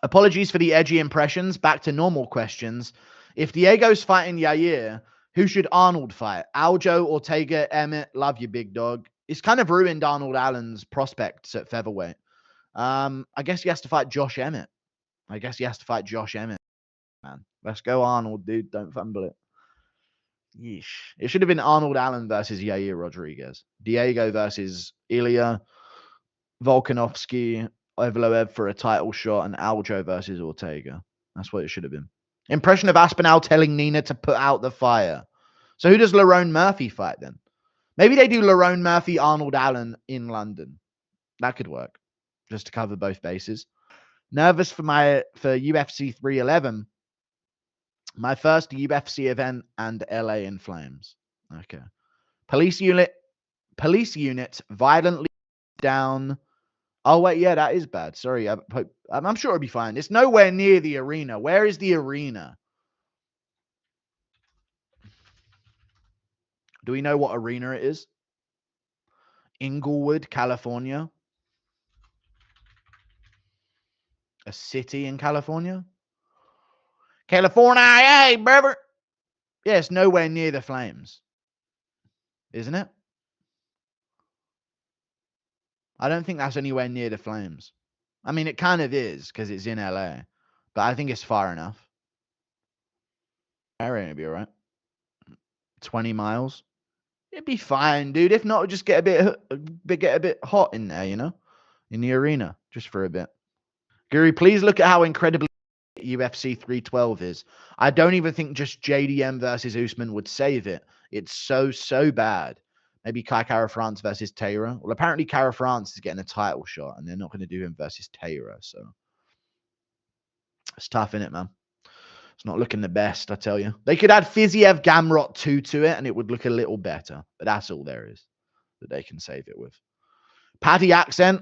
Apologies for the edgy impressions. Back to normal questions. If Diego's fighting Yair, who should Arnold fight? Aljo, Ortega, Emmett? Love you, big dog. It's kind of ruined Arnold Allen's prospects at featherweight. I guess he has to fight Josh Emmett. Man. Let's go Arnold, dude. Don't fumble it. Yeesh. It should have been Arnold Allen versus Yair Rodriguez. Diego versus Ilya. Volkanovski, Evloev for a title shot, and Aljo versus Ortega. That's what it should have been. Impression of Aspinall telling Nina to put out the fire. So who does Lerone Murphy fight then? Maybe they do Lerone Murphy, Arnold Allen in London. That could work, just to cover both bases. Nervous for UFC 311. My first UFC event and LA in flames. Okay. Police unit violently down. Oh, wait, yeah, that is bad. Sorry, I'm sure it'll be fine. It's nowhere near the arena. Where is the arena? Do we know what arena it is? Inglewood, California. A city in California? California, hey, brother. Yeah, it's nowhere near the Flames. Isn't it? I don't think that's anywhere near the Flames. I mean, it kind of is because it's in LA, but I think it's far enough. Area would be all right. 20 miles. It'd be fine, dude. If not, just get a bit hot in there, in the arena, just for a bit. Guru, please look at how incredibly UFC 312 is. I don't even think just JDM versus Usman would save it. It's so bad. Maybe Kai Kara France versus Taylor. Well, apparently Kara France is getting a title shot, and they're not going to do him versus Taylor. So it's tough, isn't it, man? It's not looking the best, I tell you. They could add Fiziev Gamrot 2 to it, and it would look a little better. But that's all there is that they can save it with. Paddy accent?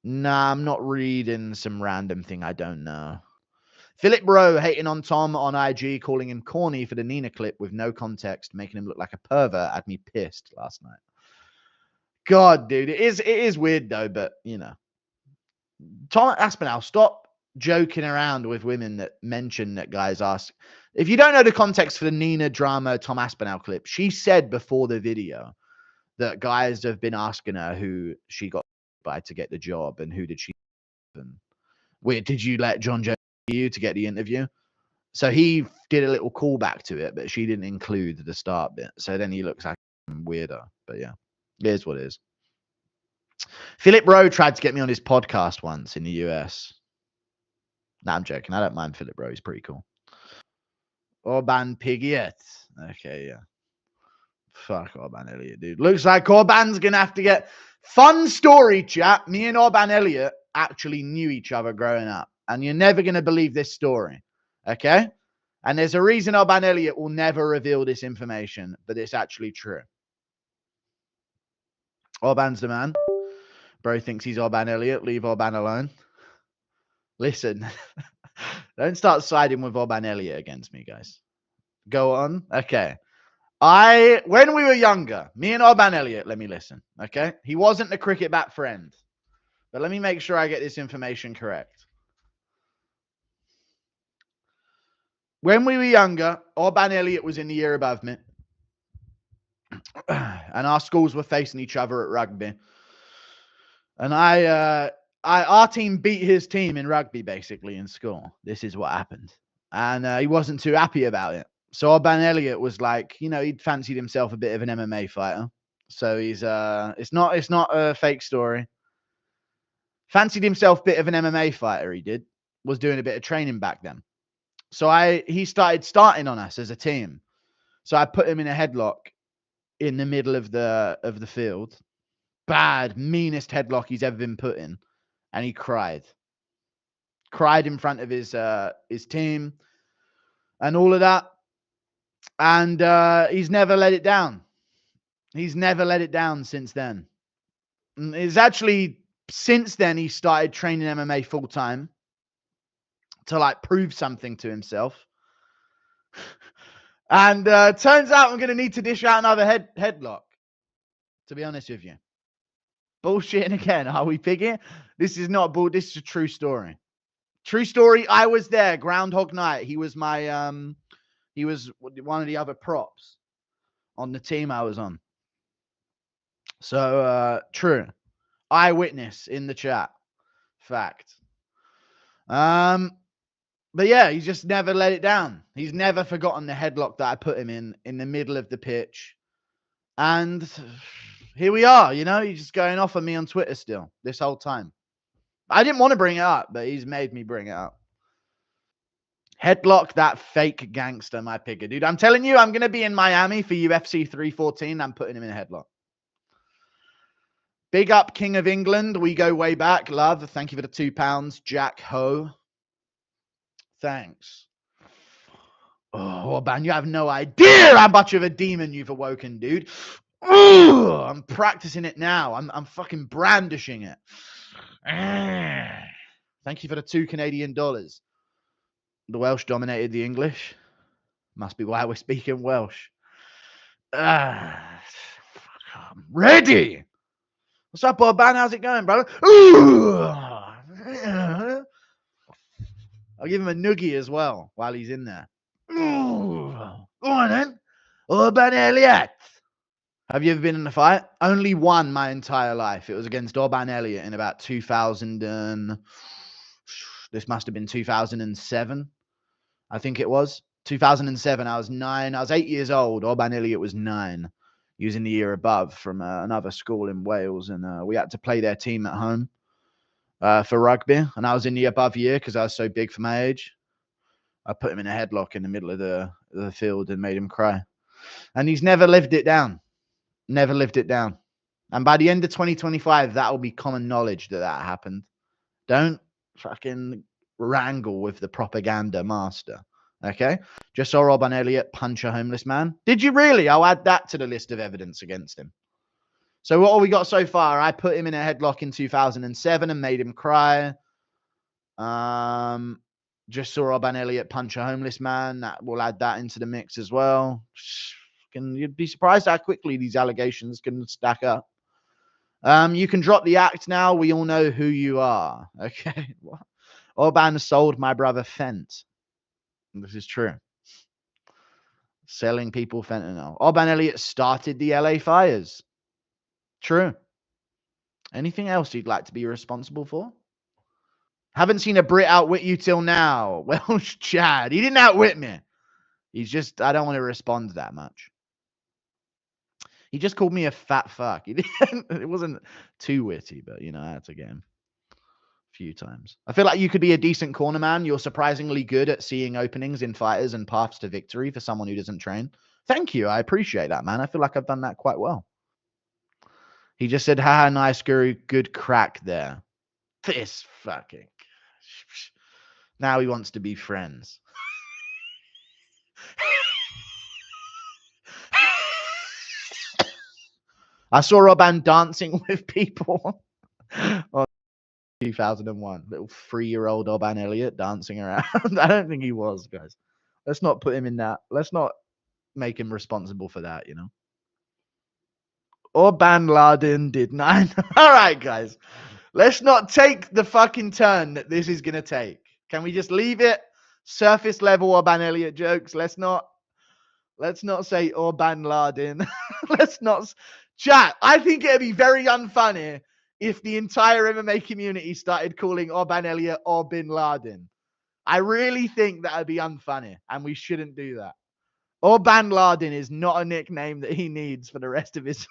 Nah, I'm not reading some random thing I don't know. Philip Bro hating on Tom on IG, calling him corny for the Nina clip with no context, making him look like a pervert, had me pissed last night. God, dude, it is weird though, but Tom Aspinall, stop joking around with women that mention that guys ask. If you don't know the context for the Nina drama Tom Aspinall clip, she said before the video that guys have been asking her who she got by to get the job and who did she and wait, did you let John Jones you to get the interview? So he did a little callback to it, but she didn't include the start bit. So then he looks like weirder. But yeah, it is what it is. Philip Rowe tried to get me on his podcast once in the US. Nah, I'm joking. I don't mind Philip Rowe. He's pretty cool. Oban Elliott. Okay, yeah. Fuck Oban Elliott, dude. Looks like Oban's going to have to get... Fun story, chat. Me and Oban Elliott actually knew each other growing up. And you're never going to believe this story. Okay? And there's a reason Oban Elliott will never reveal this information, but it's actually true. Oban's the man. Bro thinks he's Oban Elliott. Leave Oban alone. Listen. Don't start siding with Oban Elliott against me, guys. Go on. Okay. When we were younger, me and Oban Elliott, let me listen. Okay? He wasn't the cricket bat friend. But let me make sure I get this information correct. When we were younger, Oban Elliott was in the year above me. And our schools were facing each other at rugby. And our team beat his team in rugby, basically, in school. This is what happened. And he wasn't too happy about it. So Oban Elliott was like, he'd fancied himself a bit of an MMA fighter. So he's it's not a fake story. Fancied himself a bit of an MMA fighter, he did. Was doing a bit of training back then. So he starting on us as a team. So I put him in a headlock in the middle of the field. Bad, meanest headlock he's ever been put in. And he cried. Cried in front of his team and all of that. And he's never let it down. He's never let it down since then. It's actually since then he started training MMA full time to prove something to himself. And turns out I'm going to need to dish out another headlock, to be honest with you. Bullshitting again. Are we picking? This is not bull. This is a true story. True story. I was there. Groundhog Night. He was my he was one of the other props on the team I was on. So true. Eyewitness in the chat. Fact. But yeah, he's just never let it down. He's never forgotten the headlock that I put him in the middle of the pitch. And here we are, you know, he's just going off on me on Twitter still this whole time. I didn't want to bring it up, but he's made me bring it up. Headlock that fake gangster, my picker, dude. I'm telling you, I'm going to be in Miami for UFC 314. I'm putting him in a headlock. Big up King of England. We go way back. Love. Thank you for the £2. Jack Ho. Thanks. Oh, Oban, you have no idea how much of a demon you've awoken, dude. Ooh, I'm practicing it now. I'm fucking brandishing it. Thank you for the $2 Canadian. The Welsh dominated the English. Must be why we're speaking Welsh. I'm ready. What's up, Oban? How's it going, brother? Ooh. I'll give him a noogie as well while he's in there. Ooh. Go on then. Oban Elliott. Have you ever been in a fight? Only one my entire life. It was against Oban Elliott in about 2000 and... This must have been 2007. I think it was. 2007. I was 9. I was 8 years old. Oban Elliott was 9. He was in the year above from another school in Wales. And we had to play their team at home for rugby. And I was in the above year because I was so big for my age. I put him in a headlock in the middle of the field and made him cry. And he's never lived it down. Never lived it down. And by the end of 2025, that will be common knowledge that happened. Don't fucking wrangle with the propaganda master. Okay? Just saw Oban Elliott punch a homeless man. Did you really? I'll add that to the list of evidence against him. So what have we got so far? I put him in a headlock in 2007 and made him cry. Just saw Oban Elliott punch a homeless man. We'll add that into the mix as well. You'd be surprised how quickly these allegations can stack up. You can drop the act now. We all know who you are. Okay. Oban sold my brother Fent. This is true. Selling people fentanyl. Oban Elliott started the LA fires. True. Anything else you'd like to be responsible for? Haven't seen a Brit outwit you till now. Welsh Chad. He didn't outwit me. He's just, I don't want to respond that much. He just called me a fat fuck. It wasn't too witty, but, you know, I had to get him a few times. I feel like you could be a decent corner man. You're surprisingly good at seeing openings in fighters and paths to victory for someone who doesn't train. Thank you. I appreciate that, man. I feel like I've done that quite well. He just said, haha, nice, Guru. Good crack there. This fucking... Now he wants to be friends. I saw Oban dancing with people on 2001. Little 3-year-old Oban Elliott dancing around. I don't think he was, guys. Let's not put him in that. Let's not make him responsible for that, you know. Oban Laden did 9. All right, guys. Let's not take the fucking turn that this is going to take. Can we just leave it surface level Oban Elliott jokes? Let's not say Oban Laden. Let's not chat. I think it'd be very unfunny if the entire MMA community started calling Oban Elliott or Bin Laden. I really think that would be unfunny, and we shouldn't do that. Oban Laden is not a nickname that he needs for the rest of his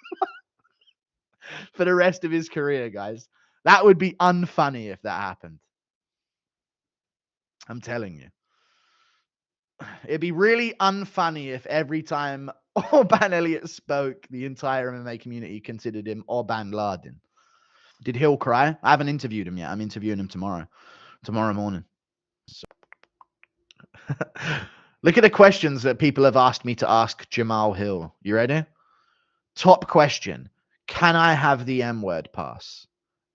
for the rest of his career, guys. That would be unfunny if that happened. I'm telling you. It'd be really unfunny if every time Oban Elliott spoke, the entire MMA community considered him Oban Laden. Did Hill cry? I haven't interviewed him yet. I'm interviewing him tomorrow morning. So. Look at the questions that people have asked me to ask Jamal Hill. You ready? Top question. Can I have the M-word pass?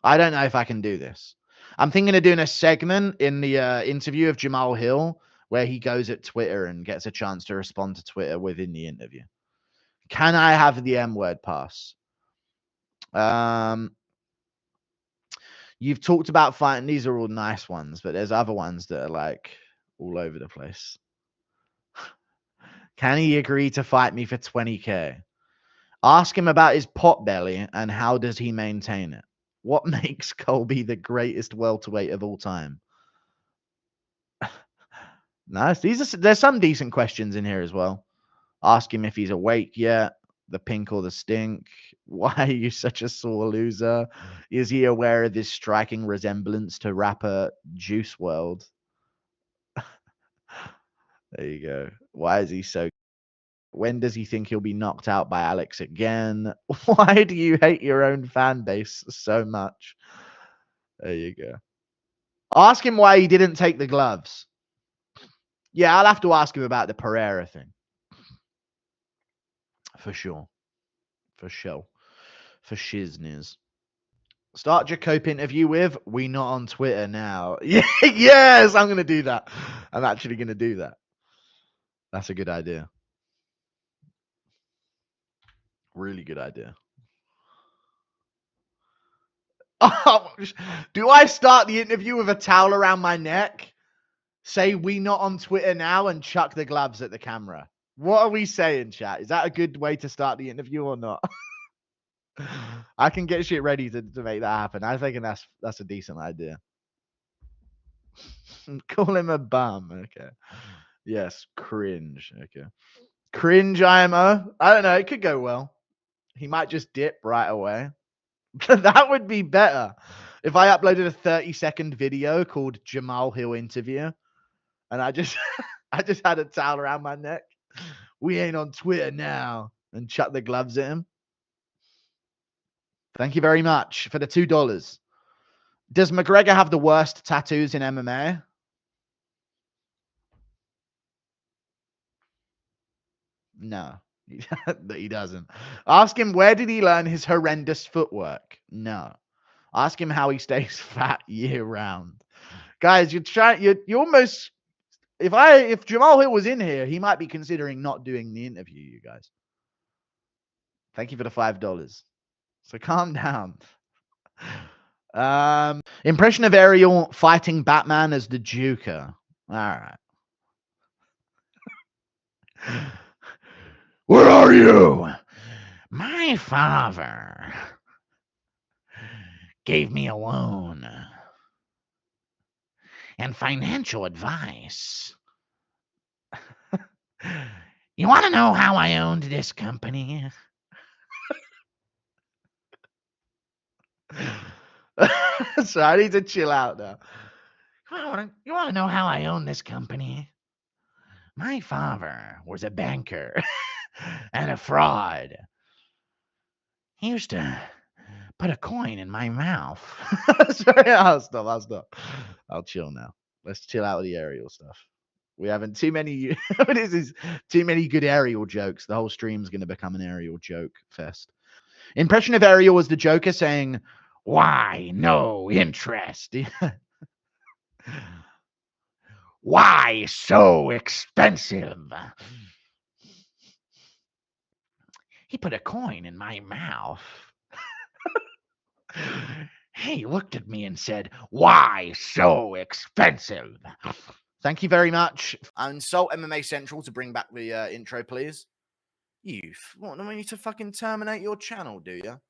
I don't know if I can do this. I'm thinking of doing a segment in the interview of Jamal Hill where he goes at Twitter and gets a chance to respond to Twitter within the interview. Can I have the M-word pass? You've talked about fighting. These are all nice ones, but there's other ones that are like all over the place. Can he agree to fight me for 20K? Ask him about his pot belly and how does he maintain it? What makes Colby the greatest welterweight of all time? Nice. There's some decent questions in here as well. Ask him if he's awake yet. The pink or the stink. Why are you such a sore loser? Is he aware of his striking resemblance to rapper Juice WRLD? There you go. Why is he so? When does he think he'll be knocked out by Alex again? Why do you hate your own fan base so much? There you go. Ask him why he didn't take the gloves. Yeah, I'll have to ask him about the Pereira thing. For sure. For sure. For shizness. Start Jacob interview with, we not on Twitter now. Yeah, yes, I'm going to do that. I'm actually going to do that. That's a good idea. Really good idea. Oh, do I start the interview with a towel around my neck? Say we not on Twitter now and chuck the gloves at the camera. What are we saying, chat? Is that a good way to start the interview or not? I can get shit ready to make that happen. I think that's a decent idea. Call him a bum. Okay. Yes, cringe. Okay. Cringe IMO. I don't know. It could go well. He might just dip right away. That would be better. If I uploaded a 30-second video called Jamal Hill interview and I just had a towel around my neck. We ain't on Twitter now. And chuck the gloves at him. Thank you very much for the $2. Does McGregor have the worst tattoos in MMA? No, he doesn't. Ask him where did he learn his horrendous footwork? No. Ask him how he stays fat year round. Guys, you're almost if Jamal Hill was in here, he might be considering not doing the interview, you guys. Thank you for the $5. So calm down. Impression of Ariel fighting Batman as the Joker. All right. Where are you? My father gave me a loan and financial advice. You want to know how I owned this company? So I need to chill out now. You want to know how I own this company? My father was a banker and a fraud. He used to put a coin in my mouth. Sorry, I'll stop. I'll chill now. Let's chill out with the Ariel stuff. We haven't too many. This is too many good Ariel jokes. The whole stream's going to become an Ariel joke fest. Impression of Ariel was the Joker saying, "Why no interest? Why so expensive?" He put a coin in my mouth. He looked at me and said, "Why so expensive?" Thank you very much. Insult MMA Central to bring back the intro, please. You want me to fucking terminate your channel, do you?